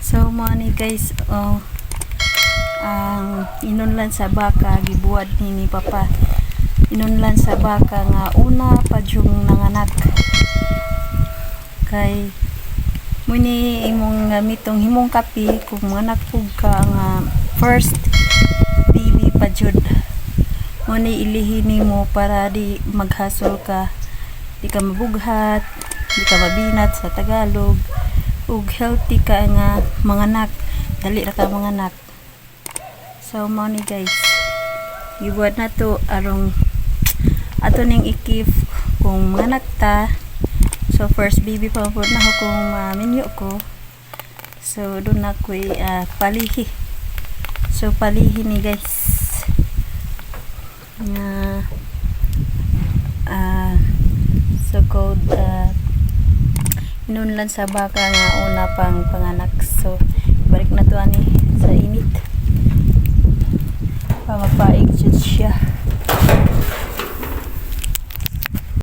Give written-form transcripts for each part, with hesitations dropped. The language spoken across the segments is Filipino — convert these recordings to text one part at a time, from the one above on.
So mo ni guys, ang inunlan sa baka gibuhat ni papa. Inunlan sa baka nga una pa yung nanganak. Kay muni imong gamitong himong kapi kung manganak pug ka nga first baby pa jud. Muni ilihin nimo para di maghasol ka. Di ka mabughat, di ka mabinat sa Tagalog. Ug healthy ka nga manganak, dali ra ka manganak. So mao ni guys, gibuhat na to arong ato ning ikif kung manganak ta. So first baby pa po na ako kung minyo ko. So doon na ko'y palihi. So palihi ni guys na so called inunlan sa baka nga una pang panganak. So balik na to ani sa init para mapaig jud siya.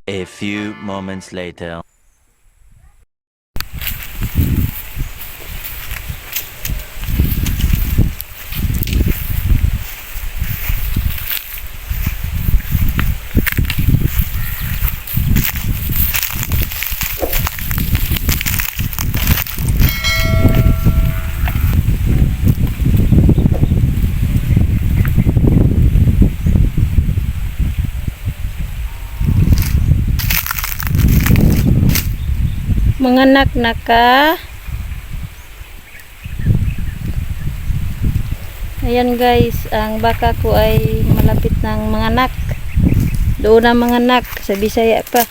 A few moments later. Manganak na ka. Ayan guys, ang baka ko ay malapit ng manganak. Doon na manganak sa Bisaya pa.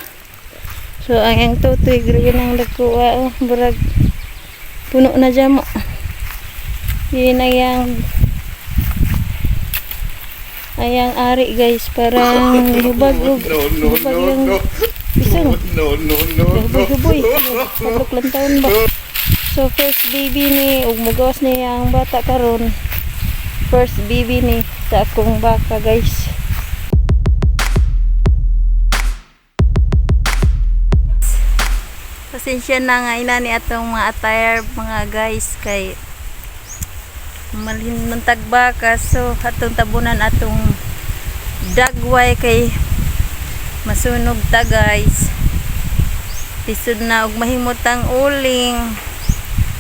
So ang tutoy yun ang nagkuha. Burag puno na dyan mo. Yun ayang ari guys, parang hubag yung pisang. Huboy. Tatlok lang taon ba? So first baby ni ug mugawas niya ang bata karon. First baby ni sa akong baka guys. Pasensya na nga ina ni atong mga attire mga guys kay malin ng tagbaka. So atong tabunan atong dagway kay masunog ta guys. Lisod na og mahimutang uling.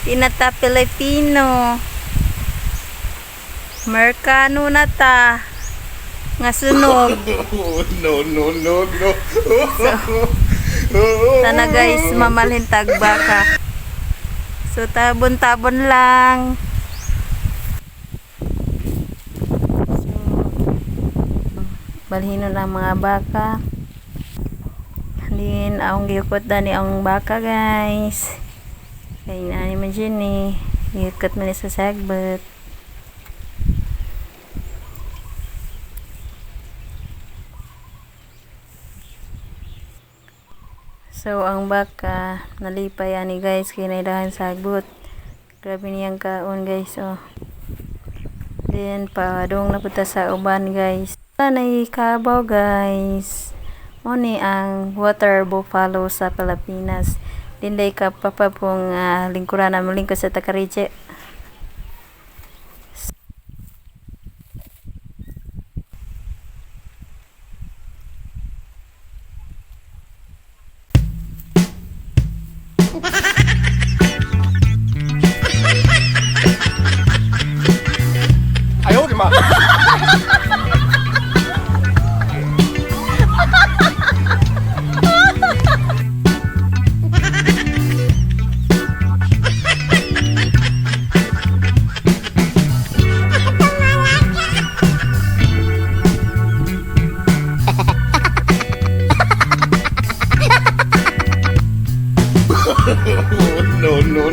Tinata Pilipino. Amerikano na ta. Nga sunog. No. Sana guys mamalhin tagbaka. So tabon-tabon lang. So balhino na mga baka. Din aong giukot dani ang baka guys. Kay nani man dyan eh. Giukot man sa sagbot. So ang baka nalipay ani guys kay naidahan sagbot. Grabe niyang kaon guys oh. Then padong napunta sa uban guys. Nanay kabaw guys. Moni ang water buffalo sa Pilipinas. Dinday ka papa pong lingkuran na malingkod sa Takariche. Ayaw, di ma.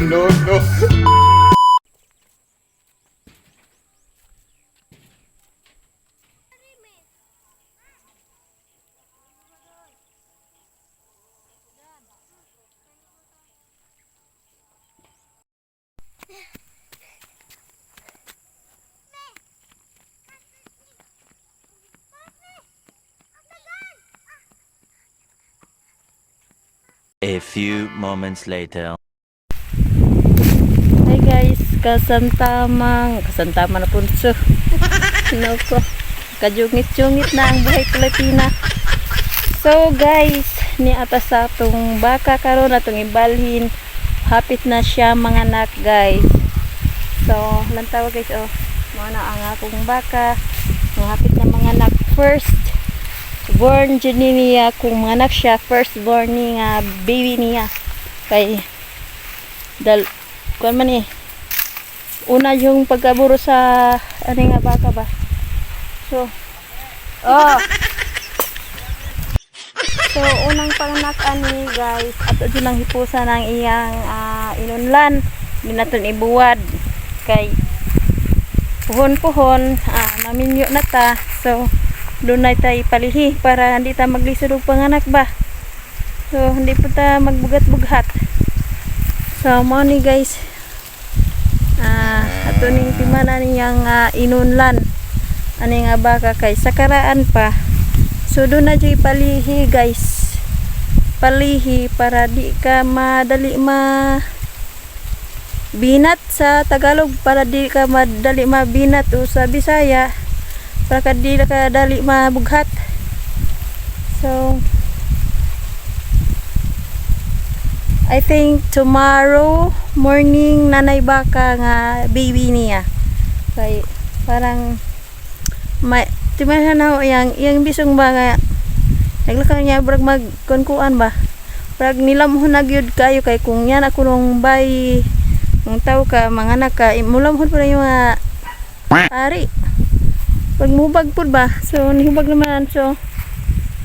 No. A few moments later. Hi guys, kasamtamang na punso. Nako, kajungit-jungit na ang buhay Pilipina. So guys, ni atas sa atong baka karon atong ibalhin. Hapit na siya mga anak guys. So, lantawa guys oh. Mga na ang akong baka. Hapit na mga anak. First born dyan niya kung mga anak siya. First born niya baby niya. Kay kuan man una yung pagkaburo sa ano nga baka ba. So unang panganak ani guys ato dyan lang hipusa ng iyang inunlan. Di natin ibuwad kay puhon maminyo na ta. So doon na tayo ipalihi para hindi ta maglisod og panganak ba. So hindi po ta magbugat-bughat. So mo ni guys ato ning timana niyang inunlan ani nga baka kay sakaraan pa. So doon na jay palihi guys, palihi para di ka madali binat sa Tagalog, para di ka madali mabinat o sa Bisaya para ka di ka dali mabughat. So I think tomorrow morning nanay baka nga baby niya. Kay parang may timahan na yang bisong ba nga naglakaw niya brag magkunkuan ba. Brag nilamhon na gyud kayo kay kung yan ako nung bay kung tao ka manganak ka mulamhon pa yung ari. Pag mubag pud ba. So nihubag naman. So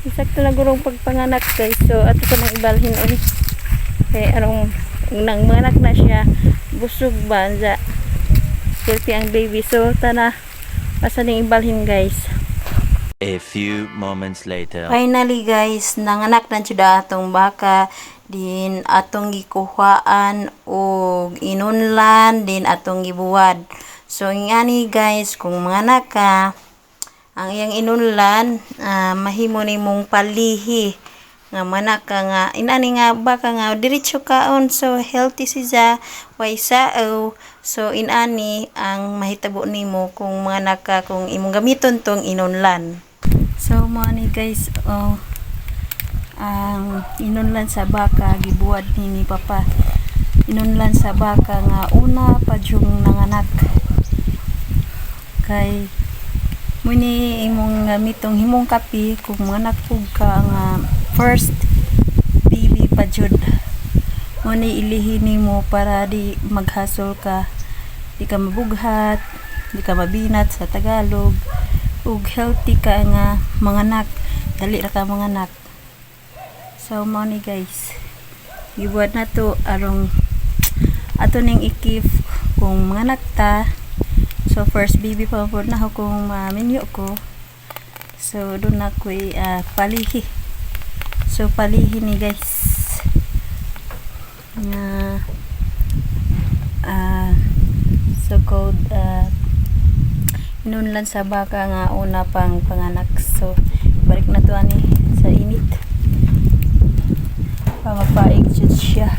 eksakto na gurong pagpanganak guys. So ato ko nang ibalhin ulit. Kaya anong nang manganak na siya busog ba sa healthy ang baby. So tana asa ning ibalhin guys. A few moments later. Finally guys, nanganak na siya atong baka. Din atong gikuhaan og inunlan din atong gibuwad. So ingani guys, kung manganak ka ang iyang inunlan mahimo nimong palihi nga manak ka nga inani nga baka nga diretso kaon. So healthy siya way sao. So inani ang mahitabo nimo kung manganak ka kung imong gamiton tong inunlan. So mo ni guys ang inunlan sa baka gibuwad ni papa. Inunlan sa baka nga una pa yung nanganak kay muni imong gamitong himong kapi kung manganak pug ka nga first baby pa jud. Muni ilihi nimo para di maghasol ka, di ka mabughat, di ka mabinat sa Tagalog, ug healthy ka nga manganak, dali ra ka manganak. So mo ni guys, gibuhat na to arong ato ning ikif kung manganak ta. So first baby pa po na ako kung minyo ko. So doon na ko palihi. So palihi ni guys na so called inunlan sa baka nga una pang panganak. So balik na to ani sa init. Magpaig jud siya.